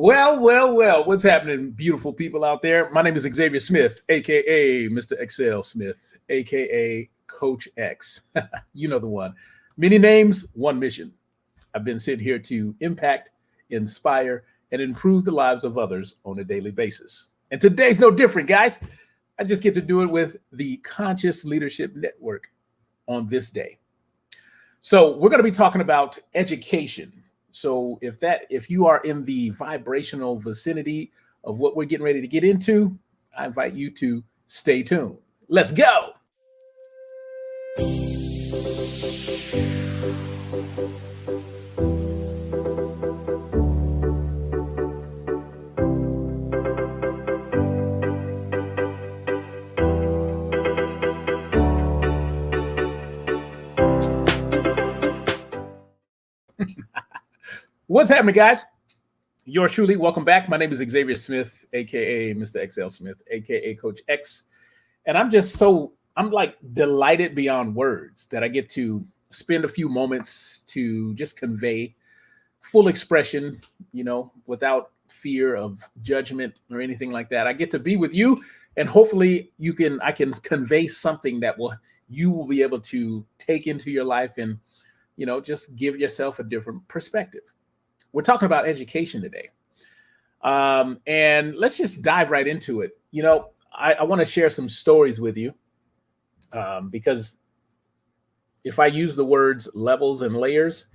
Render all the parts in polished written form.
Well. What's happening, beautiful people out there? My name is Xavier Smith, aka Mr. Excel Smith, aka Coach X. You know the one. Many names, one mission. I've been sent here to impact, inspire, and improve the lives of others on a daily basis. And today's no different, guys. I just get to do it with the Conscious Leadership Network on this day. So we're going to be talking about education. So if you are in the vibrational vicinity of what we're getting ready to get into, I invite you to stay tuned. Let's go. What's happening, guys? Yours truly, welcome back. My name is Xavier Smith, aka Mr. XL Smith, aka Coach X. And I'm like delighted beyond words that I get to spend a few moments to just convey full expression, without fear of judgment or anything like that. I get to be with you, and hopefully I can convey something that you will be able to take into your life and, just give yourself a different perspective. We're talking about education today. And let's just dive right into it. I want to share some stories with you because if I use the words levels and layers,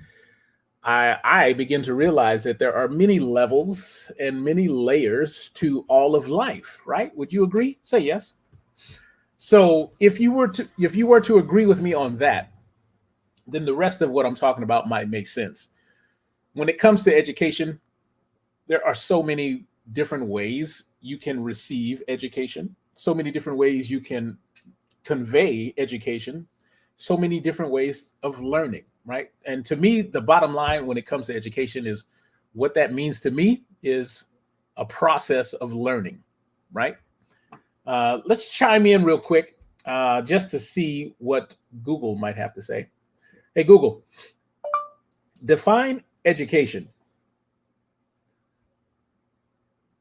I begin to realize that there are many levels and many layers to all of life, right? Would you agree? Say yes. So if you were to agree with me on that, then the rest of what I'm talking about might make sense. When it comes to education, there are so many different ways you can receive education, so many different ways you can convey education, so many different ways of learning, right? And to me, the bottom line when it comes to education is what that means to me is a process of learning, right? Let's chime in real quick just to see what Google might have to say. Hey, Google, define education.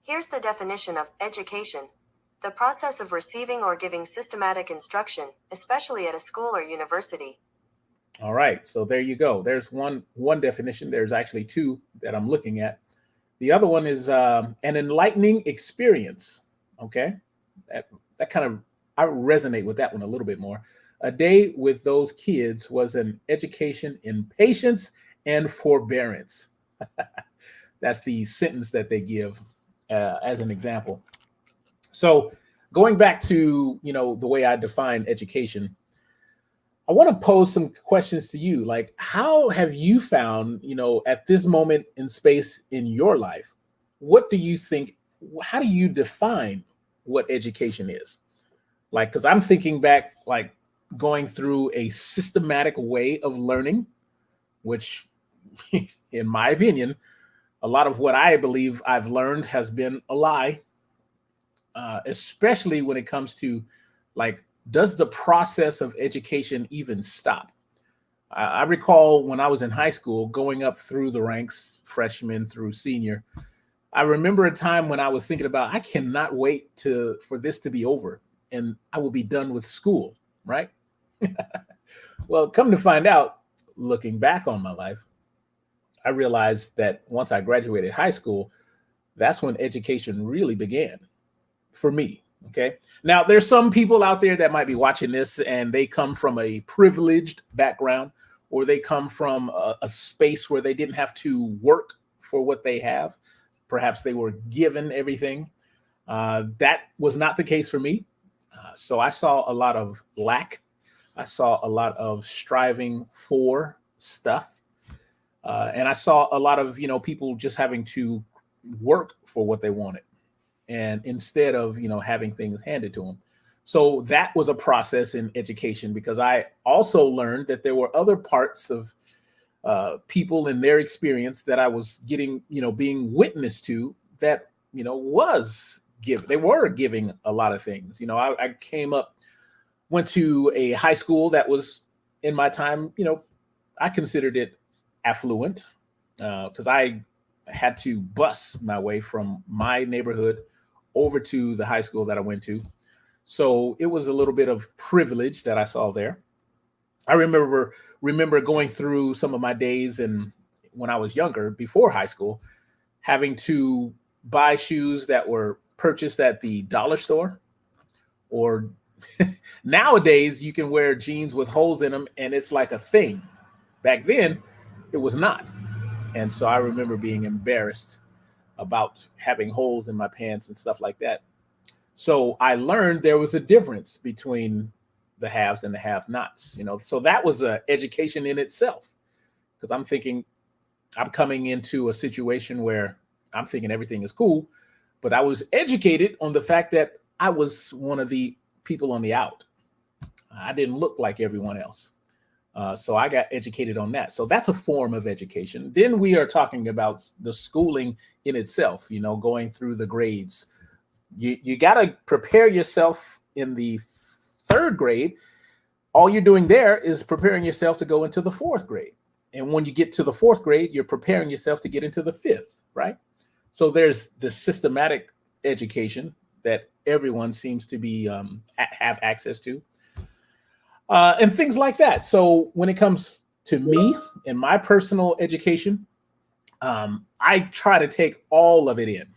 Here's the definition of education: the process of receiving or giving systematic instruction, especially at a school or university. All right, so there you go. There's one definition. There's actually two that I'm looking at. The other one is an enlightening experience. Okay, that kind of, I resonate with that one a little bit more. A day with those kids was an education in patience and forbearance. That's the sentence that they give as an example. So going back to, the way I define education, I want to pose some questions to you. Like, how have you found, at this moment in space in your life, what do you think, how do you define what education is? Like, because I'm thinking back, like going through a systematic way of learning, which in my opinion, a lot of what I believe I've learned has been a lie, especially when it comes to, like, does the process of education even stop? I recall when I was in high school, going up through the ranks, freshman through senior, I remember a time when I was thinking about, I cannot wait for this to be over and I will be done with school, right? Well, come to find out, looking back on my life, I realized that once I graduated high school, that's when education really began for me. Okay. Now, there's some people out there that might be watching this and they come from a privileged background, or they come from a space where they didn't have to work for what they have. Perhaps they were given everything. That was not the case for me. So I saw a lot of lack. I saw a lot of striving for stuff. And I saw a lot of, people just having to work for what they wanted, and instead of, having things handed to them. So that was a process in education, because I also learned that there were other parts of people in their experience that I was getting, being witness to, that, was given. They were giving a lot of things. I came up, went to a high school that was, in my time, I considered it affluent, because I had to bus my way from my neighborhood over to the high school that I went to. So it was a little bit of privilege that I saw there. I remember going through some of my days and when I was younger, before high school, having to buy shoes that were purchased at the dollar store, or nowadays you can wear jeans with holes in them and it's like a thing. Back then, it was not. And so I remember being embarrassed about having holes in my pants and stuff like that. So I learned there was a difference between the haves and the have-nots, So that was an education in itself, because I'm thinking I'm coming into a situation where I'm thinking everything is cool, but I was educated on the fact that I was one of the people on the out. I didn't look like everyone else. So I got educated on that. So that's a form of education. Then we are talking about the schooling in itself, going through the grades. You got to prepare yourself in the third grade. All you're doing there is preparing yourself to go into the fourth grade. And when you get to the fourth grade, you're preparing yourself to get into the fifth, right? So there's the systematic education that everyone seems to be have access to, and things like that. So when it comes to me and my personal education, I try to take all of it in.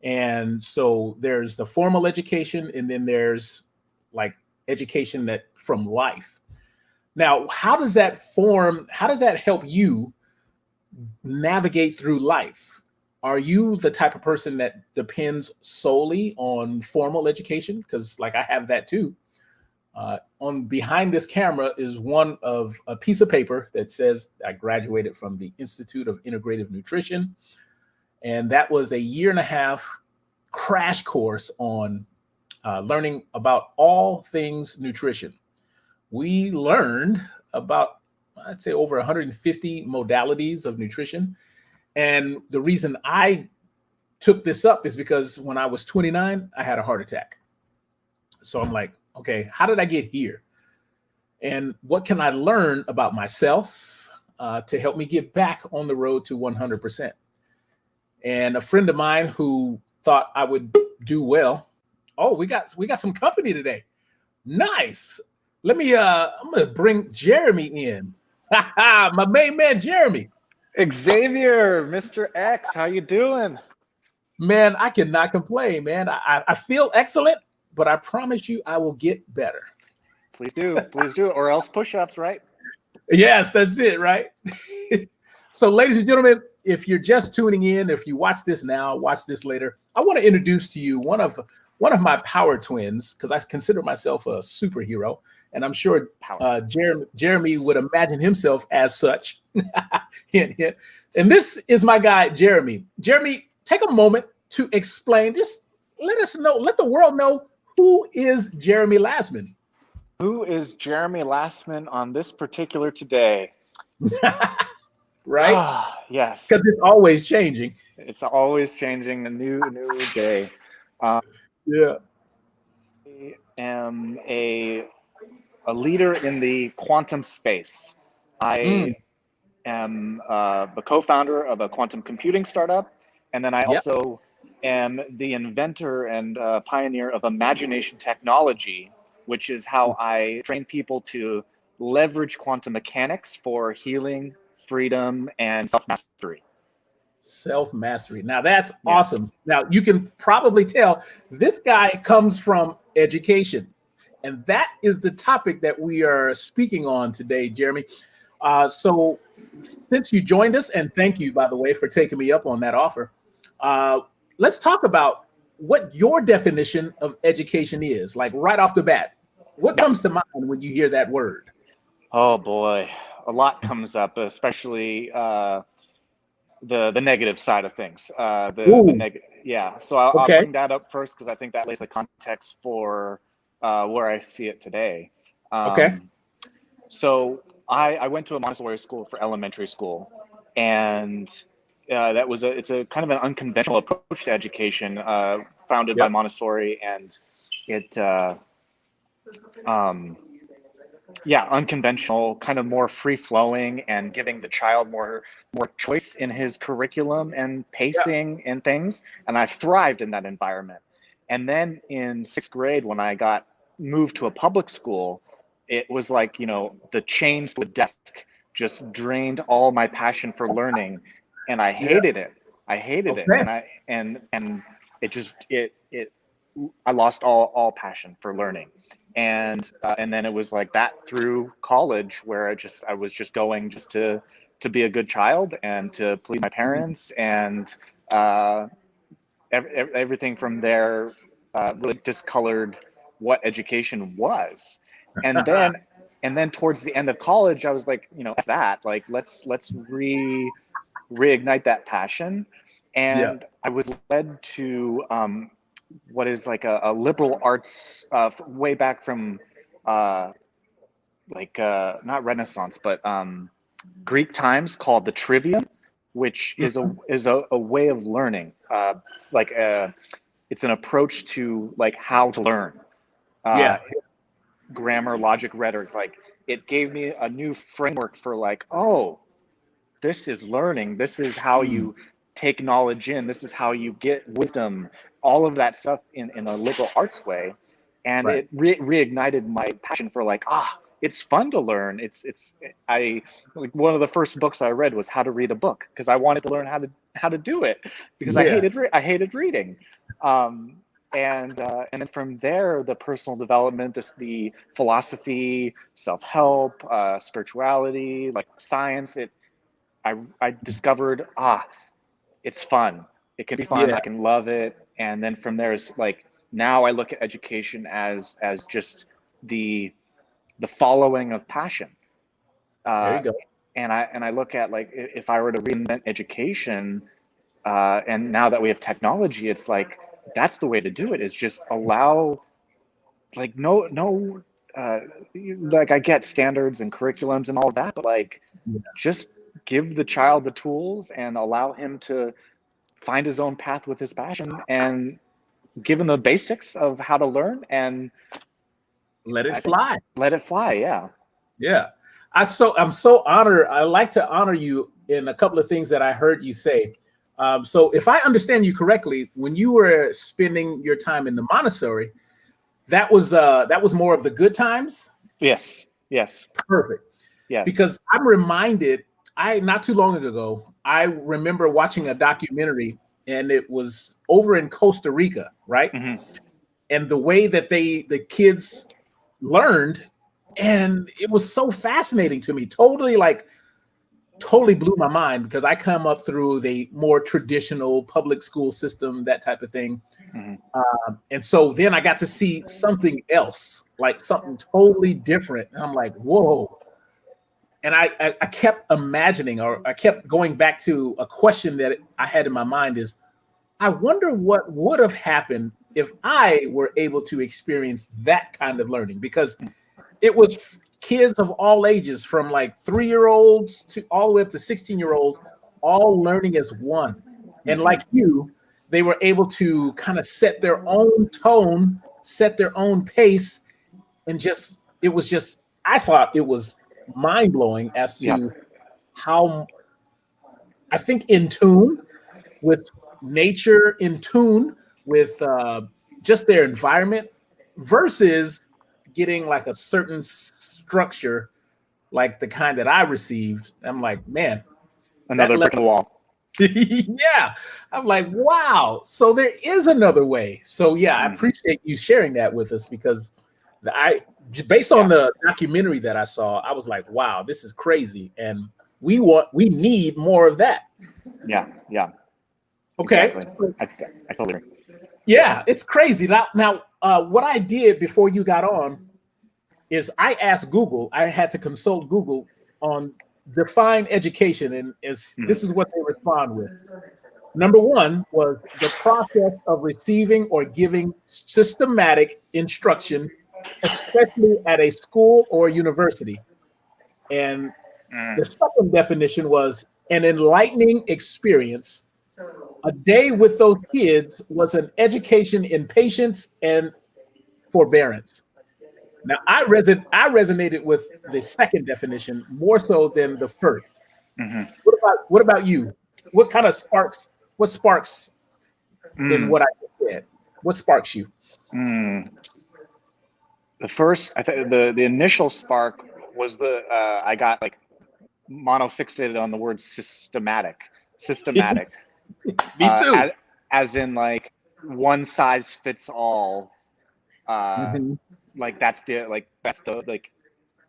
And so there's the formal education, and then there's like education that from life. Now, how does that help you navigate through life? Are you the type of person that depends solely on formal education? Because like I have that too. On behind this camera is one of a piece of paper that says I graduated from the Institute of Integrative Nutrition. And that was a 1.5 year crash course on learning about all things nutrition. We learned about, I'd say, over 150 modalities of nutrition. And the reason I took this up is because when I was 29, I had a heart attack. So I'm like, okay, how did I get here? And what can I learn about myself to help me get back on the road to 100%? And a friend of mine who thought I would do well. Oh, we got some company today. Nice. I'm gonna bring Jeremy in. My main man, Jeremy. Xavier, Mr. X, how you doing? Man, I cannot complain, man. I feel excellent, but I promise you I will get better. Please do, or else push-ups, right? Yes, that's it, right? So, ladies and gentlemen, if you're just tuning in, if you watch this now, watch this later, I want to introduce to you one of my power twins, because I consider myself a superhero, and I'm sure Jeremy would imagine himself as such. Hint, hint. And this is my guy, Jeremy. Jeremy, take a moment to explain. Just let the world know, who is Jeremy Lassman? Who is Jeremy Lassman on this particular today? Right? Yes. Because it's always changing. It's always changing, a new day. Yeah. I am a leader in the quantum space. I am the co-founder of a quantum computing startup, and then I also am the inventor and pioneer of imagination technology, which is how I train people to leverage quantum mechanics for healing, freedom, and self-mastery. Self-mastery. Now that's awesome. Now you can probably tell this guy comes from education, and that is the topic that we are speaking on today, Jeremy. So since you joined us, and thank you, by the way, for taking me up on that offer, let's talk about what your definition of education is. Like right off the bat, what comes to mind when you hear that word? Oh boy, a lot comes up, especially the negative side of things. So I'll bring that up first, because I think that lays the context for where I see it today. So I went to a Montessori school for elementary school, and it's a kind of an unconventional approach to education, founded by Montessori, and it yeah, unconventional, kind of more free flowing, and giving the child more choice in his curriculum and Yeah. pacing and things. And I thrived in that environment. And then in sixth grade, when I got moved to a public school, it was like, the chains to the desk just drained all my passion for learning, and I Yeah. hated it. I hated it, Okay. and it just it I lost all passion for learning, and then it was like that through college, where I was just going just to be a good child and to please my parents, and uh, everything from there really discolored what education was, and then towards the end of college, I was like, F that, like let's reignite that passion, Yeah. and I was led to what is like a liberal arts way back from uh, not Renaissance, but Greek times, called the Trivium, which is Mhm. a way of learning, it's an approach to like how to learn, uh, Yeah. grammar, logic, rhetoric. Like, it gave me a new framework for like, oh, this is learning. This is how Mm. you take knowledge in. This is how you get wisdom. All of that stuff in a liberal arts way, and Right. it reignited my passion for like, it's fun to learn. I like, one of the first books I read was How to Read a Book, because I wanted to learn how to do it, because Yeah. I hated reading. Um, and then from there, the personal development, the philosophy, self-help, spirituality, like science, I discovered, it's fun. It can be fun. Yeah. I can love it. And then from there is like, now I look at education as just the following of passion. There Uh, you go. and I look at, like, if I were to reinvent education, and now that we have technology, it's like, that's the way to do it, is just allow, like, no, uh, like, I get standards and curriculums and all of that, but like, Yeah. just give the child the tools and allow him to find his own path with his passion, and give him the basics of how to learn, and Let it I think, fly. let it fly. Yeah. Yeah. I'm so honored. I like to honor you in a couple of things that I heard you say. So if I understand you correctly, when you were spending your time in the Montessori, that was more of the good times. Yes. Yes. Perfect. Yes. Because I'm reminded, I not too long ago, I remember watching a documentary, and it was over in Costa Rica, right? Hmm. And the way that the kids learned, and it was so fascinating to me. Totally blew my mind, because I come up through the more traditional public school system, that type of thing. Hmm. And so then I got to see something else, like something totally different. And I'm like, whoa. And I kept imagining, or I kept going back to a question that I had in my mind is, I wonder what would have happened if I were able to experience that kind of learning, because it was kids of all ages, from like 3-year-olds to all the way up to 16-year-olds, all learning as one. And Hmm. like you, they were able to kind of set their own tone, set their own pace, and I thought it was mind blowing as Yeah. to how, I think, in tune with nature, in tune with just their environment, versus getting like a certain structure like the kind that I received. I'm like, man, that Another brick in the level. wall. Yeah. I'm like, wow. So there is another way. So yeah, I Hmm. appreciate you sharing that with us, because I, based on Yeah. the documentary that I saw, I was like, wow, this is crazy. And we need more of that. Yeah. Yeah. Okay. Exactly. I totally agree. Yeah, it's crazy. Now, what I did before you got on is I asked Google. I had to consult Google on define education, and this Hmm. is what they respond with. Number one was the process of receiving or giving systematic instruction, especially at a school or university. And the Mm. second definition was an enlightening experience. A day with those kids was an education in patience and forbearance. Now, I resonated with the second definition more so than the first. Mhm. What about you? What kind of sparks? What sparks in Mm, what I just said? What sparks you? mm. The first, I think the initial spark was I got like monofixated on the word systematic, Me too. as, in like one size fits all. Uh, Mhm. like that's the like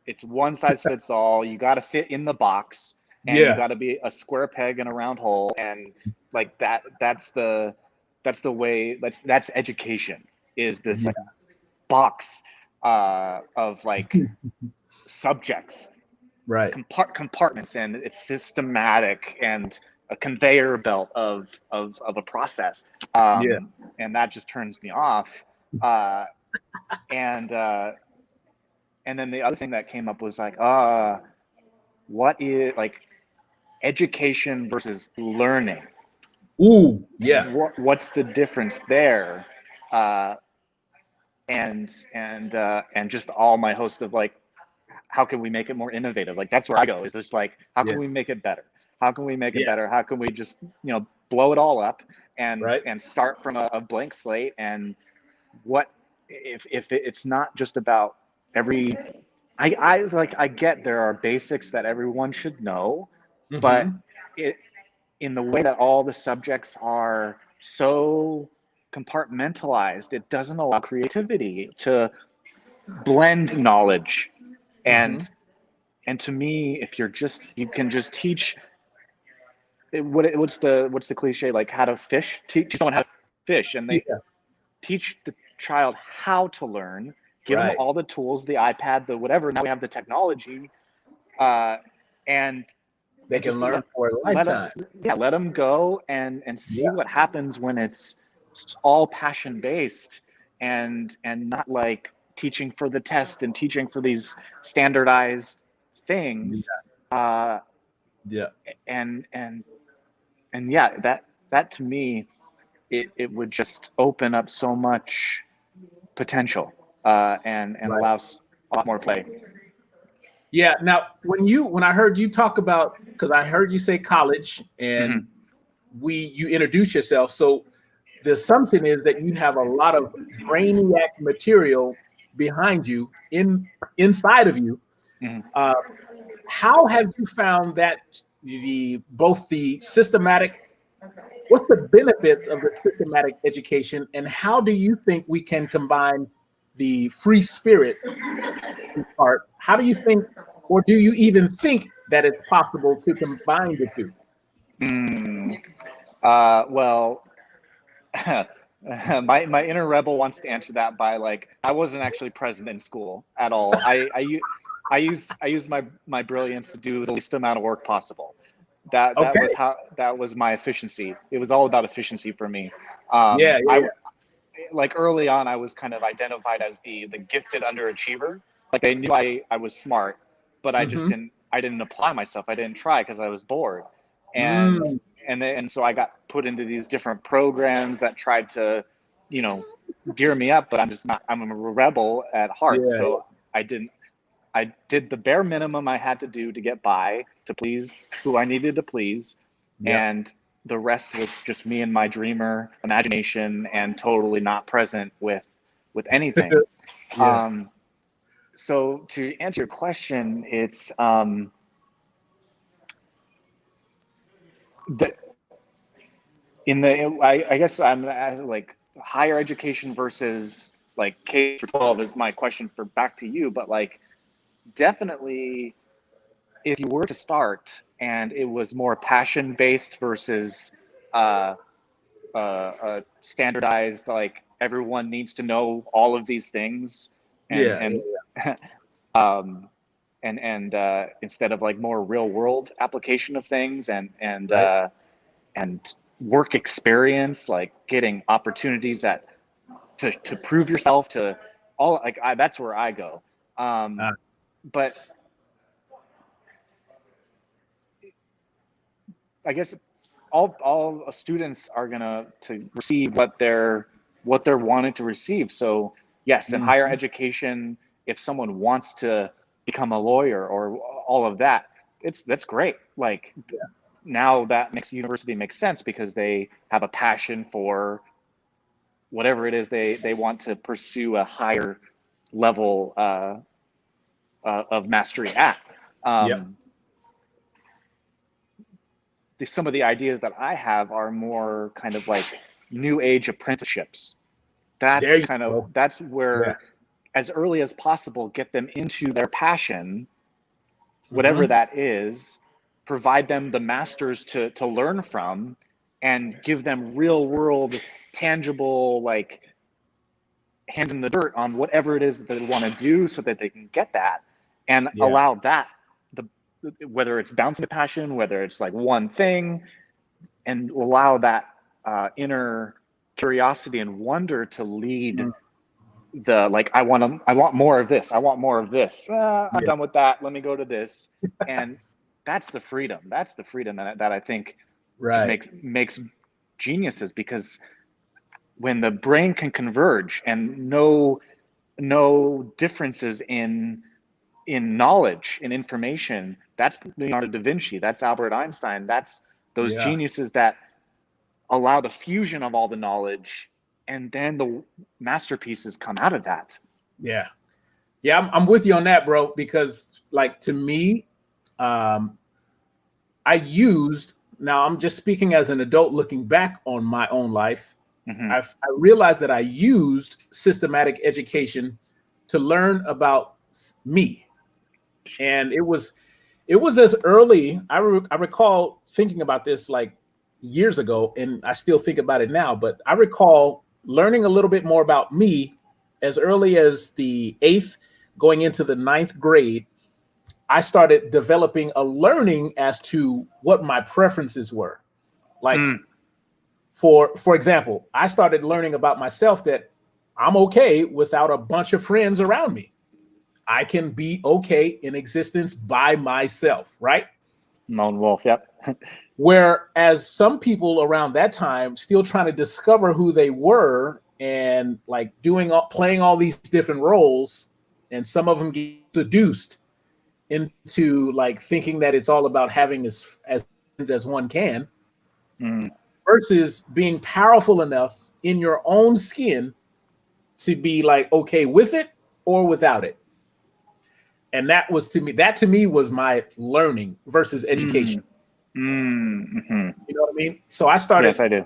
it's one size fits all. You got to fit in the box, and you Yeah. got to be a square peg in a round hole, and like that. That's the way. That's education. Is this Yeah. like box of like subjects, Right. compartments, and it's systematic and a conveyor belt of a process, Yeah. and that just turns me off. Uh, and and then the other thing that came up was like, what is like education versus learning? Ooh. Yeah. What's the difference there? Uh, and just all my host of like, how can we make it more innovative? Like that's where I go. Is just like, how Yeah. can we make it better? How can we make it Yeah. better? How can we just blow it all up and Right. start from a blank slate? And what if it's not just about every I was like, I get there are basics that everyone should know, but Hmm. it in the way that all the subjects are so compartmentalized, it doesn't allow creativity to blend knowledge. Hmm. And to me, if you can just teach what's the cliche, like how to fish, teach someone how to fish, and they Yeah. teach the child how to learn, give them Right. all the tools, the iPad, the whatever. Now we have the technology, uh, and They can just learn for a let lifetime. let them go and see Yeah. what happens when it's all passion based, and not like teaching for the test and teaching for these standardized things. Yeah. Uh, Yeah. and yeah, that to me, it would just open up so much potential, and Right. allows a lot more play. Yeah. Now, when I heard you talk about, because I heard you say college, and Hmm. you introduce yourself, so the assumption is that you have a lot of brainiac material behind you, inside of you. Hmm. Uh, how have you found that the both the systematic, what's the benefits of the systematic education, and how do you think we can combine the free spirit part? How do you think, or do you even think that it's possible to combine the two? Mm. Well, my inner rebel wants to answer that by like, I wasn't actually present in school at all. I used my brilliance to do the least amount of work possible. Okay. That was my efficiency. It was all about efficiency for me. Yeah, yeah, I yeah. like early on, I was kind of identified as the gifted underachiever. Like they knew I was smart, but Mm-hmm. I didn't apply myself. I didn't try because I was bored. And Mm, so I got put into these different programs that tried to, you know, gear me up, but I'm just not, I'm a rebel at heart. yeah, So I didn't, I did the bare minimum I had to do to get by, to please who I needed to please. yeah. And the rest was just me and my dreamer imagination, and totally not present with anything. Yeah. Um, so to answer your question, it's the in the I guess I'm like higher education versus like K through 12 is my question for back to you, but like definitely if you were to start and it was more passion based versus uh, standardized, like everyone needs to know all of these things, and Yeah, um, instead of like more real world application of things, right. and work experience, like getting opportunities that to prove yourself to all, like that's where I go. Uh, But I guess all students are gonna to receive what they're wanting to receive. So yes, in higher mhm. education, if someone wants to become a lawyer or all of that, that's great. Like now that makes university make sense because they have a passion for whatever it is they want to pursue a higher level of mastery at. Some of the ideas that I have are more kind of like new age apprenticeships. That's where as early as possible, get them into their passion, whatever that is, provide them the masters to learn from, and give them real world, tangible, like hands in the dirt on whatever it is that they want to do so that they can get that, and allow that, whether it's bouncing a passion, whether it's like one thing, and allow that inner curiosity and wonder to lead the, like, I want more of this. I want more of this. I'm done with that. Let me go to this. And that's the freedom. That's the freedom that I think just makes geniuses, because when the brain can converge and no differences in knowledge, in information, that's Leonardo da Vinci, that's Albert Einstein, that's those geniuses that allow the fusion of all the knowledge, and then the masterpieces come out of that. I'm with you on that, bro, because like to me, now I'm just speaking as an adult looking back on my own life. I realized that I used systematic education to learn about me. And it was as early, I recall thinking about this like years ago, and I still think about it now, but I recall learning a little bit more about me as early as the 8th, going into the 9th grade. I started developing a learning as to what my preferences were. Like, for example, I started learning about myself that I'm okay without a bunch of friends around me. I can be okay in existence by myself, right? Lone wolf, yep. Whereas some people around that time still trying to discover who they were and like playing all these different roles, and some of them get seduced into like thinking that it's all about having as friends as one can, versus being powerful enough in your own skin to be like okay with it or without it. And that to me was my learning versus education. You know what I mean? So I started Yes, I do.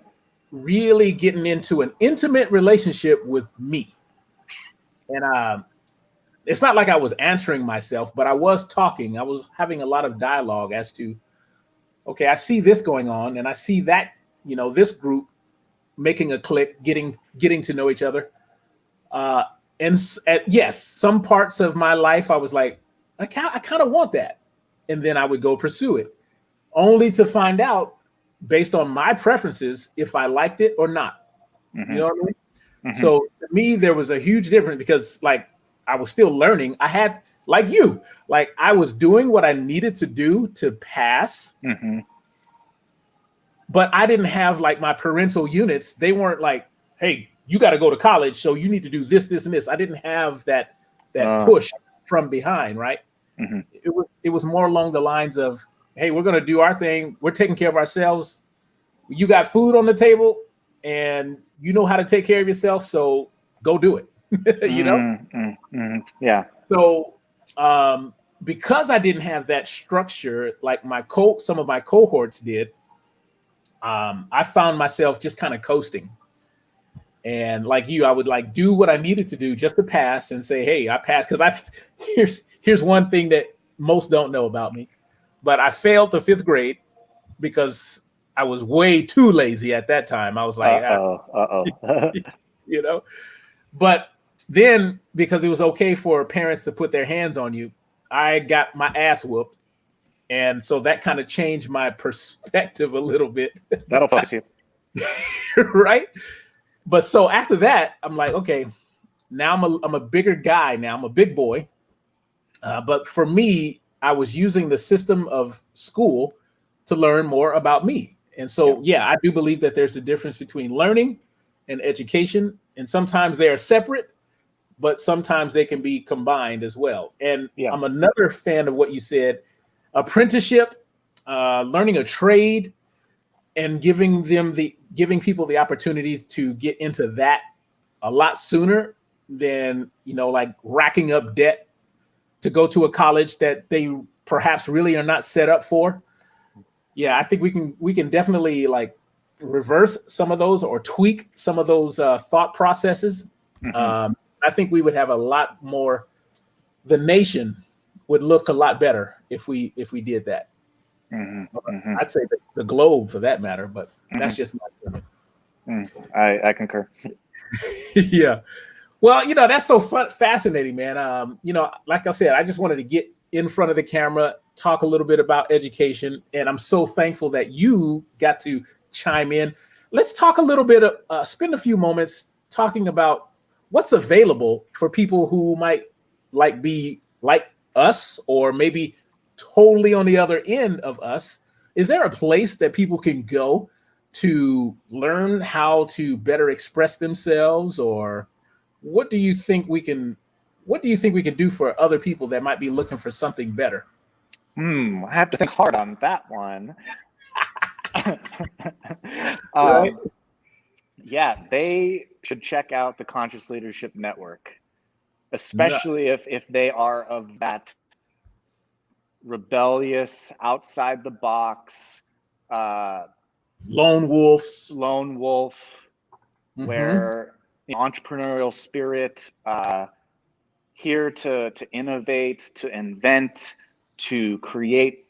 really getting into an intimate relationship with me. And it's not like I was answering myself, but I was talking. I was having a lot of dialogue as to, okay, I see this going on, and I see that, this group making a click, getting to know each other. Yes, some parts of my life I was like, I kind of want that. And then I would go pursue it, only to find out based on my preferences if I liked it or not. You know what I mean? So to me, there was a huge difference because like I was still learning. I had, like you, like I was doing what I needed to do to pass. But I didn't have like my parental units. They weren't like, hey, you got to go to college, so you need to do this, this, and this. I didn't have that push from behind, right? It was more along the lines of, hey, we're going to do our thing. We're taking care of ourselves. You got food on the table, and you know how to take care of yourself, so go do it. You know? Yeah. So because I didn't have that structure like some of my cohorts did, I found myself just kind of coasting. And like you, I would like do what I needed to do just to pass and say, hey, I passed. Because here's one thing that most don't know about me, but I failed the 5th grade because I was way too lazy at that time. I was like, but then because it was okay for parents to put their hands on you, I got my ass whooped. And so that kind of changed my perspective a little bit. That'll focus you. Right? But so after that, I'm like, okay, now I'm a bigger guy now. I'm a big boy. But for me, I was using the system of school to learn more about me. And so, I do believe that there's a difference between learning and education. And sometimes they are separate, but sometimes they can be combined as well. And Yeah. I'm another fan of what you said: apprenticeship, learning a trade, and giving people the opportunity to get into that a lot sooner than, like racking up debt to go to a college that they perhaps really are not set up for. Yeah, I think we can definitely like reverse some of those or tweak some of those thought processes. Mm-hmm. I think we would have a lot more. The nation would look a lot better if we did that. Mm-hmm. Mm-hmm. I'd say the globe for that matter, but that's just my opinion. I concur. Yeah. Well, that's so fascinating, man. Like I said, I just wanted to get in front of the camera, talk a little bit about education, and I'm so thankful that you got to chime in. Let's talk a little bit spend a few moments talking about what's available for people who might be like us, or maybe totally on the other end of us. Is there a place that people can go to learn how to better express themselves, or what do you think we can do for other people that might be looking for something better? I have to think hard on that one. Right. Yeah, they should check out the Conscious Leadership Network, especially if they are of that rebellious, outside the box, lone wolf, where entrepreneurial spirit, here to innovate, to invent, to create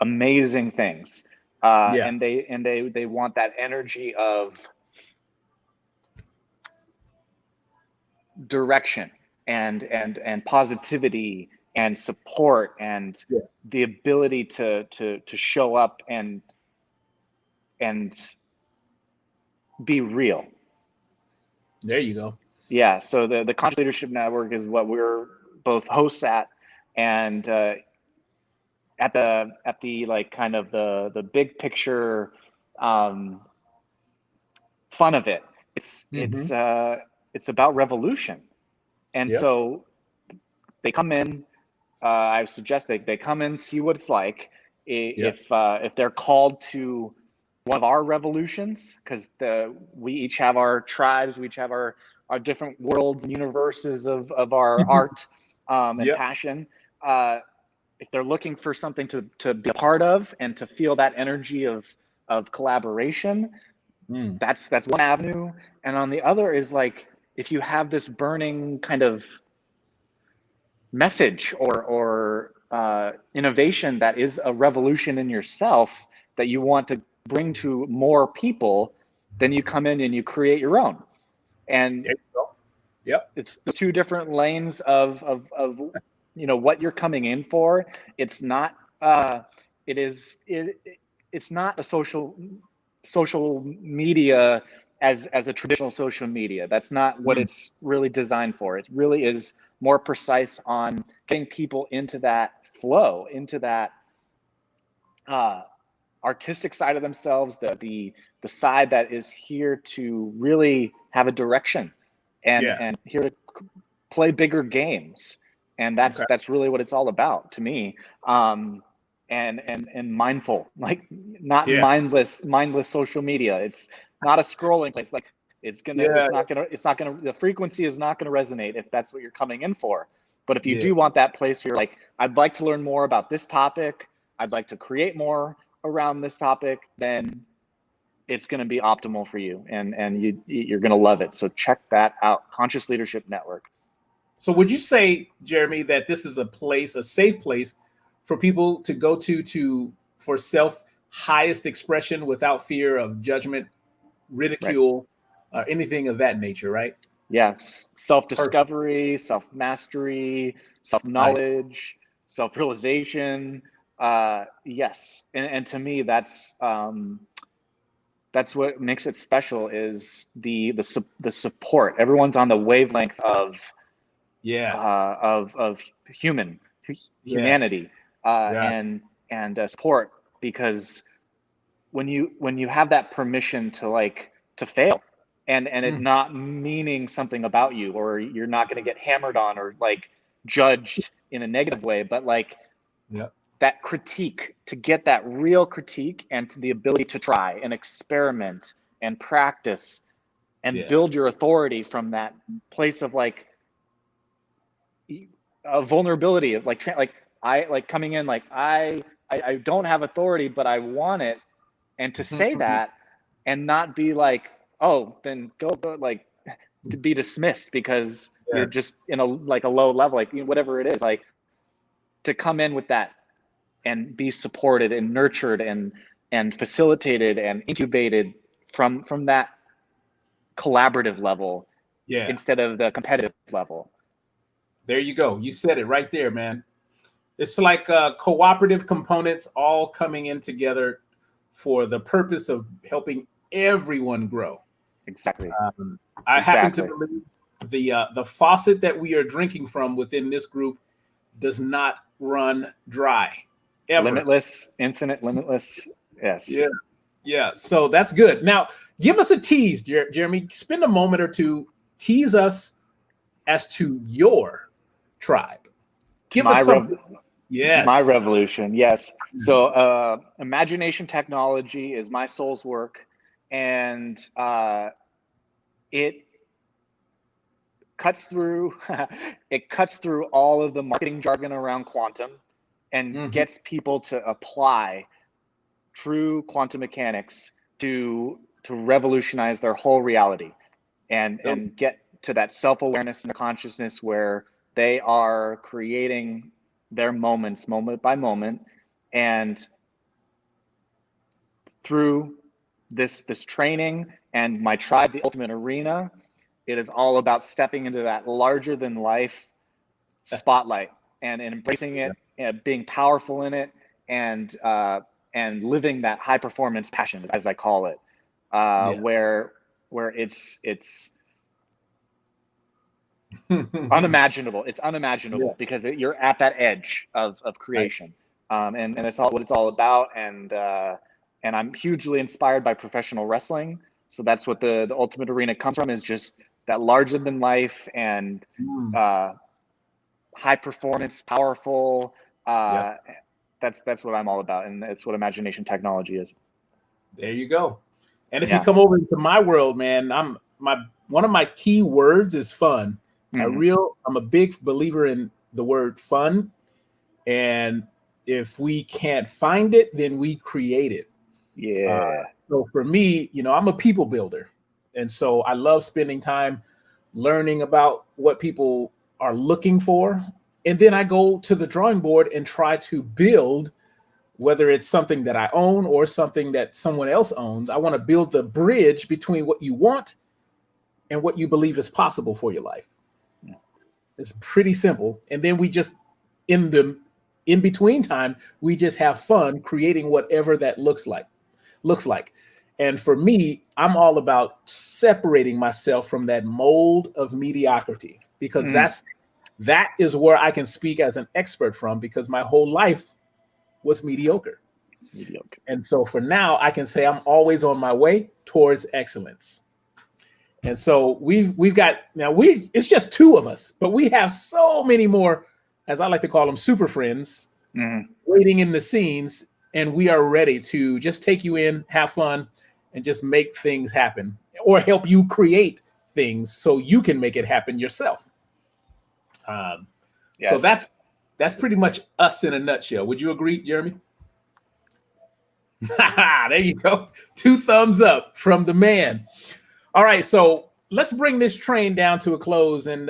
amazing things. And they want that energy of direction and positivity and support and the ability to show up and be real. There you go. Yeah. So the Conscious Leadership Network is what we're both hosts at, and at the like kind of the big picture fun of it. It's about revolution, and so they come in. I suggest they come in, see what it's like. If they're called to one of our revolutions, because we each have our tribes, we each have our different worlds and universes of our art and passion. If they're looking for something to be a part of and to feel that energy of collaboration, that's one avenue. And on the other is like, if you have this burning kind of message or innovation that is a revolution in yourself that you want to bring to more people, then you come in and you create your own. And it's the two different lanes of what you're coming in for. It's not it's not a social media as a traditional social media. That's not what it's really designed for. It really is more precise on getting people into that flow, into that artistic side of themselves, the side that is here to really have a direction and here to play bigger games. And that's really what it's all about to me. And mindful, like not mindless social media. It's not a scrolling place. Like it's not gonna the frequency is not gonna resonate if that's what you're coming in for. But if you do want that place where you're like, I'd like to learn more about this topic, I'd like to create more around this topic, then it's going to be optimal for you, and you're going to love it. So check that out, Conscious Leadership Network. So would you say, Jeremy, that this is a safe place for people to go for self highest expression without fear of judgment, ridicule, or anything of that nature, right? Yes. Self-discovery, self-mastery, self-knowledge, self-realization. Yes. And to me, that's what makes it special, is the support. Everyone's on the wavelength of humanity, and support, because when you have that permission to fail and it not meaning something about you, or you're not going to get hammered on or like judged in a negative way, but like that critique, to get that real critique and to the ability to try and experiment and practice and build your authority from that place of like a vulnerability of like I like coming in like I don't have authority, but I want it, and to say that and not be like, oh, then go like to be dismissed because you're just in a like a low level, like whatever it is, like to come in with that and be supported and nurtured and facilitated and incubated from that collaborative level instead of the competitive level. There you go. You said it right there, man. It's like cooperative components all coming in together for the purpose of helping everyone grow. Exactly. I happen to believe the faucet that we are drinking from within this group does not run dry. Ever. Limitless, infinite, limitless. Yes. Yeah. Yeah. So that's good. Now, give us a tease, Jeremy. Spend a moment or two, tease us as to your tribe. Give us something. Yes. My revolution. Yes. So imagination technology is my soul's work, and it cuts through all of the marketing jargon around quantum and gets people to apply true quantum mechanics to revolutionize their whole reality and get to that self-awareness and consciousness where they are creating their moments moment by moment. And through this training and my tribe, the Ultimate Arena, it is all about stepping into that larger than life spotlight and embracing it and being powerful in it and living that high performance passion, as I call it, where it's unimaginable. It's unimaginable because you're at that edge of creation, and it's all what it's all about. And I'm hugely inspired by professional wrestling, so that's what the Ultimate Arena comes from, is just that larger than life and high performance, powerful. That's what I'm all about, and that's what imagination technology is. There you go. And if you come over into my world, man, one of my key words is fun. I'm a big believer in the word fun, and if we can't find it, then we create it. So for me, I'm a people builder, and so I love spending time learning about what people are looking for, and then I go to the drawing board and try to build, whether it's something that I own or something that someone else owns. I want to build the bridge between what you want and what you believe is possible for your life. It's pretty simple. And then we just, in between time, we just have fun creating whatever that looks like. And for me, I'm all about separating myself from that mold of mediocrity, because that is where I can speak as an expert from, because my whole life was mediocre. And so for now, I can say I'm always on my way towards excellence. And so we've got, it's just two of us, but we have so many more, as I like to call them, super friends, waiting in the scenes. And we are ready to just take you in, have fun, and just make things happen, or help you create things so you can make it happen yourself. So that's pretty much us in a nutshell. Would you agree, Jeremy? There you go. 2 thumbs up from the man. All right, so let's bring this train down to a close. And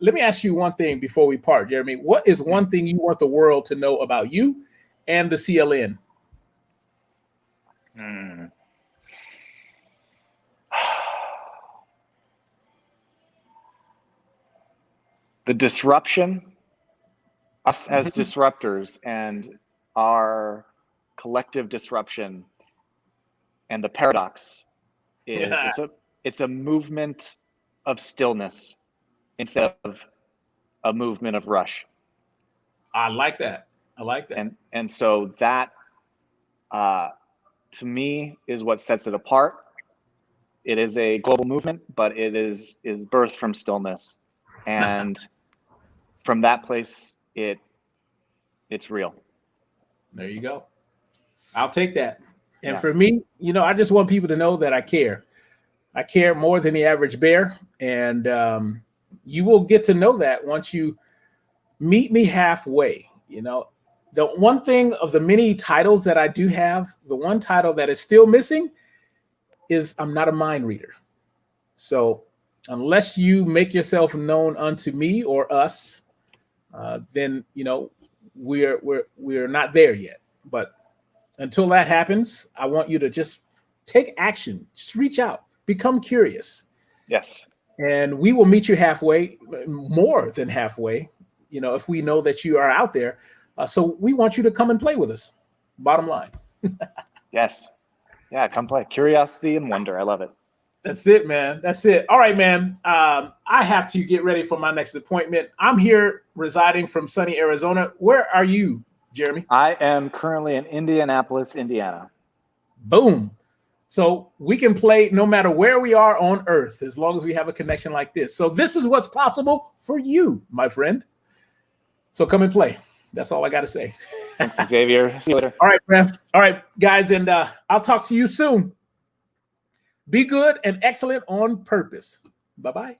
let me ask you one thing before we part, Jeremy. What is one thing you want the world to know about you and the CLN? The disruption, us as disruptors, and our collective disruption, and the paradox is it's a movement of stillness instead of a movement of rush. I like that. And so that to me is what sets it apart. it is a global movement, but it is birthed from stillness. And from that place, it's real. There you go. I'll take that. And Yeah. for me, I just want people to know that I care. I care more than the average bear. And you will get to know that once you meet me halfway. The one thing of the many titles that I do have, the one title that is still missing is I'm not a mind reader. So unless you make yourself known unto me or us, then, we're not there yet. But until that happens, I want you to just take action, just reach out, become curious. Yes. And we will meet you halfway, more than halfway, if we know that you are out there. So we want you to come and play with us. Bottom line. Yes. Yeah, come play. Curiosity and wonder. I love it. That's it, man. That's it. All right, man. I have to get ready for my next appointment. I'm here residing from sunny Arizona. Where are you, Jeremy? I am currently in Indianapolis, Indiana. Boom. So we can play no matter where we are on earth, as long as we have a connection like this. So this is what's possible for you, my friend. So come and play. That's all I got to say. Thanks, Xavier. See you later. All right, man. All right, guys. And I'll talk to you soon. Be good and excellent on purpose. Bye-bye.